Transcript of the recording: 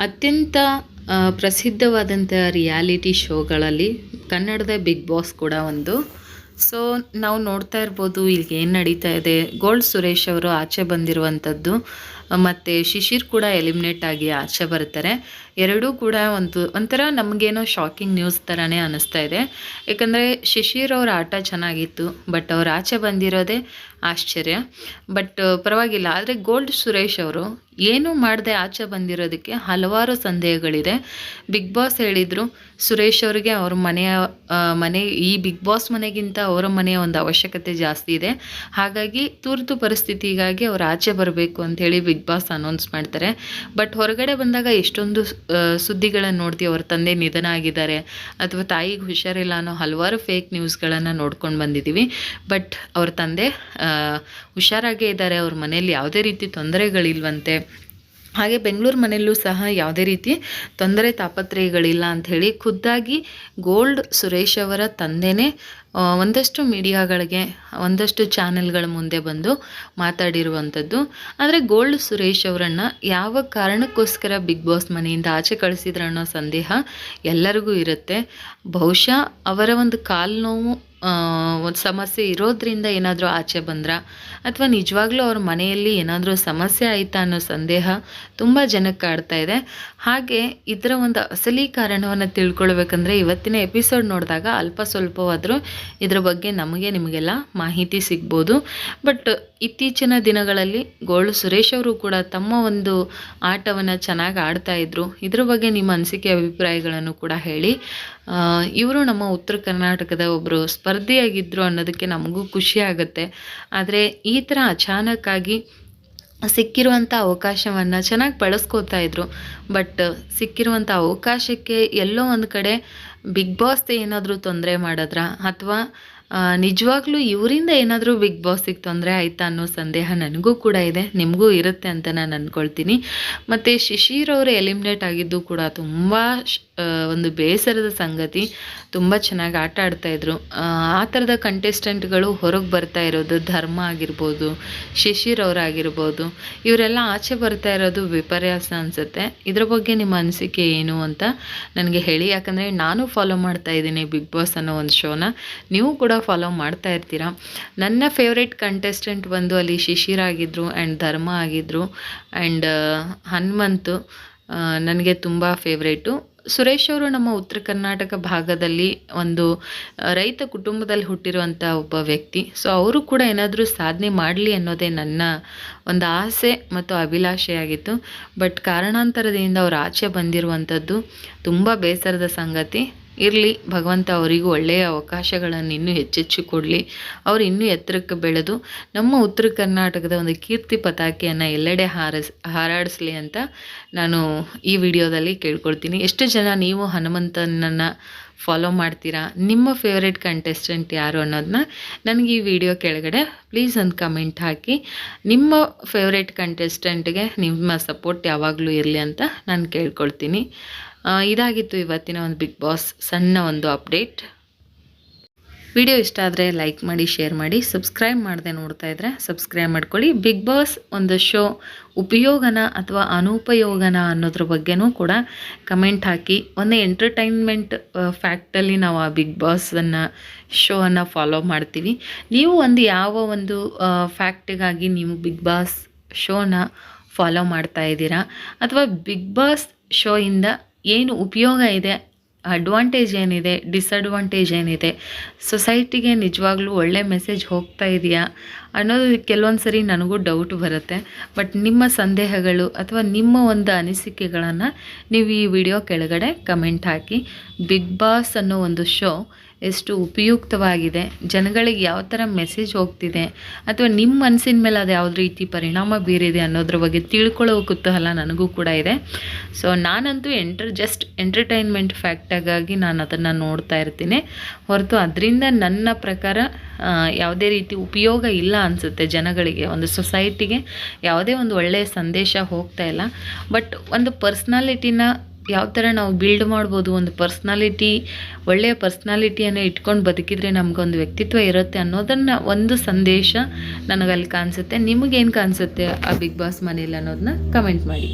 ಅತ್ಯಂತ ಪ್ರಸಿದ್ಧವಾದಂಥ ರಿಯಾಲಿಟಿ ಶೋಗಳಲ್ಲಿ ಕನ್ನಡದ big boss ಕೂಡ ಒಂದು. ಸೊ ನಾವು ನೋಡ್ತಾ ಇರ್ಬೋದು ಈಗ ಏನು ನಡೀತಾ ಇದೆ. ಗೋಲ್ಡ್ ಸುರೇಶ್ ಅವರು ಆಚೆ ಬಂದಿರುವಂಥದ್ದು ಮತ್ತು ಶಿಶಿರ್ ಕೂಡ ಎಲಿಮಿನೇಟ್ ಆಗಿ ಆಚೆ ಬರ್ತಾರೆ. ಎರಡೂ ಕೂಡ ಒಂಥರ ನಮಗೇನೋ ಶಾಕಿಂಗ್ ನ್ಯೂಸ್ ಥರನೇ ಅನ್ನಿಸ್ತಾ ಇದೆ. ಯಾಕಂದರೆ ಶಿಶಿರ್ ಅವ್ರ ಆಟ ಚೆನ್ನಾಗಿತ್ತು, ಬಟ್ ಅವ್ರು ಆಚೆ ಬಂದಿರೋದೇ ಆಶ್ಚರ್ಯ. ಬಟ್ ಪರವಾಗಿಲ್ಲ. ಆದರೆ ಗೋಲ್ಡ್ ಸುರೇಶ್ ಅವರು ಏನೂ ಮಾಡದೆ ಆಚೆ ಬಂದಿರೋದಕ್ಕೆ ಹಲವಾರು ಸಂದೇಹಗಳಿದೆ. ಬಿಗ್ ಬಾಸ್ ಹೇಳಿದರು ಸುರೇಶ್ ಅವರಿಗೆ ಅವ್ರ ಮನೆ ಈ ಬಿಗ್ ಬಾಸ್ ಮನೆಗಿಂತ ಅವರ ಮನೆಯ ಒಂದು ಅವಶ್ಯಕತೆ ಜಾಸ್ತಿ ಇದೆ. ಹಾಗಾಗಿ ತುರ್ತು ಪರಿಸ್ಥಿತಿಗಾಗಿ ಅವ್ರು ಆಚೆ ಬರಬೇಕು ಅಂಥೇಳಿ ಬಿಗ್ ಬಾಸ್ ಅನೌನ್ಸ್ ಮಾಡ್ತಾರೆ. ಬಟ್ ಹೊರಗಡೆ ಬಂದಾಗ ಎಷ್ಟೊಂದು ಸುದ್ದಿಗಳನ್ನು ನೋಡ್ತೀವಿ. ಅವ್ರ ತಂದೆ ನಿಧನ ಆಗಿದ್ದಾರೆ ಅಥವಾ ತಾಯಿಗೆ ಹುಷಾರಿಲ್ಲ ಅನ್ನೋ ಹಲವಾರು ಫೇಕ್ ನ್ಯೂಸ್ಗಳನ್ನು ನೋಡ್ಕೊಂಡು ಬಂದಿದ್ದೀವಿ. ಬಟ್ ಅವ್ರ ತಂದೆ ಹುಷಾರಾಗೇ ಇದ್ದಾರೆ. ಅವ್ರ ಮನೆಯಲ್ಲಿ ಯಾವುದೇ ರೀತಿ ತೊಂದರೆಗಳಿಲ್ವಂತೆ. ಹಾಗೆ ಬೆಂಗಳೂರು ಮನೆಯಲ್ಲೂ ಸಹ ಯಾವುದೇ ರೀತಿ ತೊಂದರೆ ತಾಪತ್ರಯಗಳಿಲ್ಲ ಅಂಥೇಳಿ ಖುದ್ದಾಗಿ ಗೋಲ್ಡ್ ಸುರೇಶ್ ಅವರ ತಂದೆನೇ ಒಂದಷ್ಟು ಮೀಡಿಯಾಗಳಿಗೆ ಒಂದಷ್ಟು ಚಾನೆಲ್ಗಳ ಮುಂದೆ ಬಂದು ಮಾತಾಡಿರುವಂಥದ್ದು. ಆದರೆ ಗೋಲ್ಡ್ ಸುರೇಶ್ ಅವರನ್ನು ಯಾವ ಕಾರಣಕ್ಕೋಸ್ಕರ ಬಿಗ್ ಬಾಸ್ ಮನೆಯಿಂದ ಆಚೆ ಕಳಿಸಿದ್ರು ಅನ್ನೋ ಸಂದೇಹ ಎಲ್ಲರಿಗೂ ಇರುತ್ತೆ. ಬಹುಶಃ ಅವರ ಒಂದು ಕಾಲು ನೋವು ಒಂದು ಸಮಸ್ಯೆ ಇರೋದ್ರಿಂದ ಏನಾದರೂ ಆಚೆ ಬಂದ್ರ ಅಥವಾ ನಿಜವಾಗ್ಲೂ ಅವ್ರ ಮನೆಯಲ್ಲಿ ಏನಾದರೂ ಸಮಸ್ಯೆ ಆಯಿತಾ ಅನ್ನೋ ಸಂದೇಹ ತುಂಬ ಜನಕ್ಕೆ ಕಾಡ್ತಾ ಇದೆ. ಹಾಗೆ ಇದರ ಒಂದು ಅಸಲಿ ಕಾರಣವನ್ನು ತಿಳ್ಕೊಳ್ಬೇಕಂದ್ರೆ ಇವತ್ತಿನ ಎಪಿಸೋಡ್ ನೋಡಿದಾಗ ಅಲ್ಪ ಸ್ವಲ್ಪವಾದರೂ ಇದರ ಬಗ್ಗೆ ನಿಮಗೆಲ್ಲ ಮಾಹಿತಿ ಸಿಗ್ಬೋದು. ಬಟ್ ಇತ್ತೀಚಿನ ದಿನಗಳಲ್ಲಿ ಗೋಲ್ಡ್ ಸುರೇಶ್ ಅವರು ಕೂಡ ತಮ್ಮ ಒಂದು ಆಟವನ್ನು ಚೆನ್ನಾಗಿ ಆಡ್ತಾಯಿದ್ರು. ಇದ್ರ ಬಗ್ಗೆ ನಿಮ್ಮ ಅನಿಸಿಕೆ ಅಭಿಪ್ರಾಯಗಳನ್ನು ಕೂಡ ಹೇಳಿ. ಇವರು ನಮ್ಮ ಉತ್ತರ ಕರ್ನಾಟಕದ ಒಬ್ಬರು ಸ್ಪರ್ಧಿಯಾಗಿದ್ದರು ಅನ್ನೋದಕ್ಕೆ ನಮಗೂ ಖುಷಿ ಆಗುತ್ತೆ. ಆದರೆ ಈ ಥರ ಅಚಾನಕ್ಕಾಗಿ ಸಿಕ್ಕಿರುವಂಥ ಅವಕಾಶವನ್ನು ಚೆನ್ನಾಗಿ ಬಳಸ್ಕೋತಾ ಇದ್ರು. ಬಟ್ ಸಿಕ್ಕಿರುವಂಥ ಅವಕಾಶಕ್ಕೆ ಎಲ್ಲೋ ಒಂದು ಕಡೆ ಬಿಗ್ ಬಾಸ್ ಏನಾದರೂ ತೊಂದರೆ ಮಾಡಿದ್ರಾ ಅಥವಾ ನಿಜವಾಗ್ಲೂ ಇವರಿಂದ ಏನಾದರೂ ಬಿಗ್ ಬಾಸಿಗೆ ತೊಂದರೆ ಆಯಿತಾ ಅನ್ನೋ ಸಂದೇಹ ನನಗೂ ಕೂಡ ಇದೆ, ನಿಮಗೂ ಇರುತ್ತೆ ಅಂತ ನಾನು ಅಂದ್ಕೊಳ್ತೀನಿ. ಮತ್ತು ಶಿಶಿರ್ ಅವರು ಎಲಿಮಿನೇಟ್ ಆಗಿದ್ದು ಕೂಡ ತುಂಬ ಒಂದು ಬೇಸರದ ಸಂಗತಿ. ತುಂಬ ಚೆನ್ನಾಗಿ ಆಟ ಆಡ್ತಾಯಿದ್ರು. ಆ ಥರದ ಕಂಟೆಸ್ಟೆಂಟ್ಗಳು ಹೊರಗೆ ಬರ್ತಾ ಇರೋದು, ಧರ್ಮ ಆಗಿರ್ಬೋದು, ಶಿಶಿರ್ ಅವರಾಗಿರ್ಬೋದು, ಇವರೆಲ್ಲ ಆಚೆ ಬರ್ತಾ ಇರೋದು ವಿಪರ್ಯಾಸ ಅನಿಸುತ್ತೆ. ಇದ್ರ ಬಗ್ಗೆ ನಿಮ್ಮ ಅನಿಸಿಕೆ ಏನು ಅಂತ ನನಗೆ ಹೇಳಿ. ಯಾಕಂದರೆ ನಾನು ಫಾಲೋ ಮಾಡ್ತಾ ಇದ್ದೀನಿ ಬಿಗ್ ಬಾಸ್ ಅನ್ನೋ ಒಂದು ಶೋನ, ನೀವು ಕೂಡ ಫಾಲೋ ಮಾಡ್ತಾ ಇರ್ತೀರ. ನನ್ನ ಫೇವ್ರೆಟ್ ಕಂಟೆಸ್ಟೆಂಟ್ ಬಂದು ಅಲ್ಲಿ ಶಿಶಿರ್ ಆಗಿದ್ದರು ಆ್ಯಂಡ್ ಧರ್ಮ ಆಗಿದ್ದರು ಆ್ಯಂಡ್ ಹನುಮಂತು ನನಗೆ ತುಂಬ ಫೇವ್ರೇಟು. ಸುರೇಶ್ ಅವರು ನಮ್ಮ ಉತ್ತರ ಕರ್ನಾಟಕ ಭಾಗದಲ್ಲಿ ಒಂದು ರೈತ ಕುಟುಂಬದಲ್ಲಿ ಹುಟ್ಟಿರುವಂಥ ಒಬ್ಬ ವ್ಯಕ್ತಿ. ಸೊ ಅವರು ಕೂಡ ಏನಾದರೂ ಸಾಧನೆ ಮಾಡಲಿ ಅನ್ನೋದೇ ನನ್ನ ಒಂದು ಆಸೆ ಮತ್ತು ಅಭಿಲಾಷೆಯಾಗಿತ್ತು. ಬಟ್ ಕಾರಣಾಂತರದಿಂದ ಅವರು ಆಚೆ ಬಂದಿರುವಂಥದ್ದು ತುಂಬ ಬೇಸರದ ಸಂಗತಿ. ಇರಲಿ, ಭಗವಂತ ಅವರಿಗೂ ಒಳ್ಳೆಯ ಅವಕಾಶಗಳನ್ನು ಇನ್ನೂ ಹೆಚ್ಚೆಚ್ಚು ಕೊಡಲಿ. ಅವರು ಇನ್ನೂ ಎತ್ತರಕ್ಕೆ ಬೆಳೆದು ನಮ್ಮ ಉತ್ತರ ಕರ್ನಾಟಕದ ಒಂದು ಕೀರ್ತಿ ಪತಾಕೆಯನ್ನು ಎಲ್ಲೆಡೆ ಹಾರಾಡಿಸ್ಲಿ ಅಂತ ನಾನು ಈ ವಿಡಿಯೋದಲ್ಲಿ ಕೇಳ್ಕೊಳ್ತೀನಿ. ಎಷ್ಟು ಜನ ನೀವು ಹನುಮಂತನನ್ನು ಫಾಲೋ ಮಾಡ್ತೀರಾ? ನಿಮ್ಮ ಫೇವ್ರೆಟ್ ಕಂಟೆಸ್ಟೆಂಟ್ ಯಾರು ಅನ್ನೋದನ್ನ ನನಗೆ ಈ ವಿಡಿಯೋ ಕೆಳಗಡೆ ಪ್ಲೀಸ್ ಒಂದು ಕಮೆಂಟ್ ಹಾಕಿ. ನಿಮ್ಮ ಫೇವ್ರೆಟ್ ಕಂಟೆಸ್ಟೆಂಟ್ಗೆ ನಿಮ್ಮ ಸಪೋರ್ಟ್ ಯಾವಾಗಲೂ ಇರಲಿ ಅಂತ ನಾನು ಕೇಳ್ಕೊಳ್ತೀನಿ. ಇದಾಗಿತ್ತು ಇವತ್ತಿನ ಒಂದು ಬಿಗ್ ಬಾಸ್ ಸಣ್ಣ ಒಂದು ಅಪ್ಡೇಟ್. ವಿಡಿಯೋ ಇಷ್ಟ ಆದರೆ ಲೈಕ್ ಮಾಡಿ, ಶೇರ್ ಮಾಡಿ, ಸಬ್ಸ್ಕ್ರೈಬ್ ಮಾಡದೆ ನೋಡ್ತಾ ಇದ್ದರೆ ಸಬ್ಸ್ಕ್ರೈಬ್ ಮಾಡ್ಕೊಳ್ಳಿ. ಬಿಗ್ ಬಾಸ್ ಒಂದು ಶೋ ಉಪಯೋಗನ ಅಥವಾ ಅನುಪಯೋಗನ ಅನ್ನೋದ್ರ ಬಗ್ಗೆನೂ ಕೂಡ ಕಮೆಂಟ್ ಹಾಕಿ. ಒಂದು ಎಂಟರ್ಟೈನ್ಮೆಂಟ್ ಫ್ಯಾಕ್ಟಲ್ಲಿ ನಾವು ಆ ಬಿಗ್ ಬಾಸನ್ನು ಶೋವನ್ನು ಫಾಲೋ ಮಾಡ್ತೀವಿ. ನೀವು ಒಂದು ಯಾವ ಒಂದು ಫ್ಯಾಕ್ಟಿಗಾಗಿ ನೀವು ಬಿಗ್ ಬಾಸ್ ಶೋನ ಫಾಲೋ ಮಾಡ್ತಾ ಇದ್ದೀರಾ ಅಥವಾ ಬಿಗ್ ಬಾಸ್ ಶೋಯಿಂದ ಏನು ಉಪಯೋಗ ಇದೆ, ಅಡ್ವಾಂಟೇಜ್ ಏನಿದೆ, ಡಿಸಡ್ವಾಂಟೇಜ್ ಏನಿದೆ, ಸೊಸೈಟಿಗೆ ನಿಜವಾಗ್ಲೂ ಒಳ್ಳೆ ಮೆಸೇಜ್ ಹೋಗ್ತಾ ಇದೆಯಾ ಅನ್ನೋದು ಕೆಲವೊಂದು ಸರಿ ನನಗೂ ಡೌಟ್ ಬರುತ್ತೆ. ಬಟ್ ನಿಮ್ಮ ಸಂದೇಹಗಳು ಅಥವಾ ನಿಮ್ಮ ಒಂದು ಅನಿಸಿಕೆಗಳನ್ನು ನೀವು ಈ ವಿಡಿಯೋ ಕೆಳಗಡೆ ಕಮೆಂಟ್ ಹಾಕಿ. ಬಿಗ್ ಬಾಸ್ ಅನ್ನೋ ಒಂದು ಶೋ ಎಷ್ಟು ಉಪಯುಕ್ತವಾಗಿದೆ, ಜನಗಳಿಗೆ ಯಾವ ಥರ ಮೆಸೇಜ್ ಹೋಗ್ತಿದೆ ಅಥವಾ ನಿಮ್ಮ ಮನಸ್ಸಿನ ಮೇಲೆ ಅದು ಯಾವುದೇ ರೀತಿ ಪರಿಣಾಮ ಬೀರಿದೆ ಅನ್ನೋದ್ರ ಬಗ್ಗೆ ತಿಳ್ಕೊಳ್ಳೋ ಕುತೂಹಲ ನನಗೂ ಕೂಡ ಇದೆ. ಸೊ ನಾನಂತೂ ಜಸ್ಟ್ ಎಂಟರ್ಟೈನ್ಮೆಂಟ್ ಫ್ಯಾಕ್ಟಾಗಾಗಿ ನಾನು ಅದನ್ನು ನೋಡ್ತಾ ಇರ್ತೀನಿ ಹೊರತು ಅದರಿಂದ ನನ್ನ ಪ್ರಕಾರ ಯಾವುದೇ ರೀತಿ ಉಪಯೋಗ ಇಲ್ಲ ಅನಿಸುತ್ತೆ. ಜನಗಳಿಗೆ, ಒಂದು ಸೊಸೈಟಿಗೆ ಯಾವುದೇ ಒಂದು ಒಳ್ಳೆಯ ಸಂದೇಶ ಹೋಗ್ತಾ ಇಲ್ಲ. ಬಟ್ ಒಂದು ಪರ್ಸ್ನಾಲಿಟಿನ ಯಾವ ಥರ ನಾವು ಬಿಲ್ಡ್ ಮಾಡ್ಬೋದು, ಒಂದು ಒಳ್ಳೆಯ ಪರ್ಸ್ನಾಲಿಟಿಯನ್ನು ಇಟ್ಕೊಂಡು ಬದುಕಿದ್ರೆ ನಮಗೊಂದು ವ್ಯಕ್ತಿತ್ವ ಇರುತ್ತೆ ಅನ್ನೋದನ್ನು ಒಂದು ಸಂದೇಶ ನನಗಲ್ಲಿ ಕಾಣಿಸುತ್ತೆ. ನಿಮಗೇನು ಕಾಣಿಸುತ್ತೆ ಆ ಬಿಗ್ ಬಾಸ್ ಮನೇಲಿ ಅನ್ನೋದನ್ನ ಕಮೆಂಟ್ ಮಾಡಿ.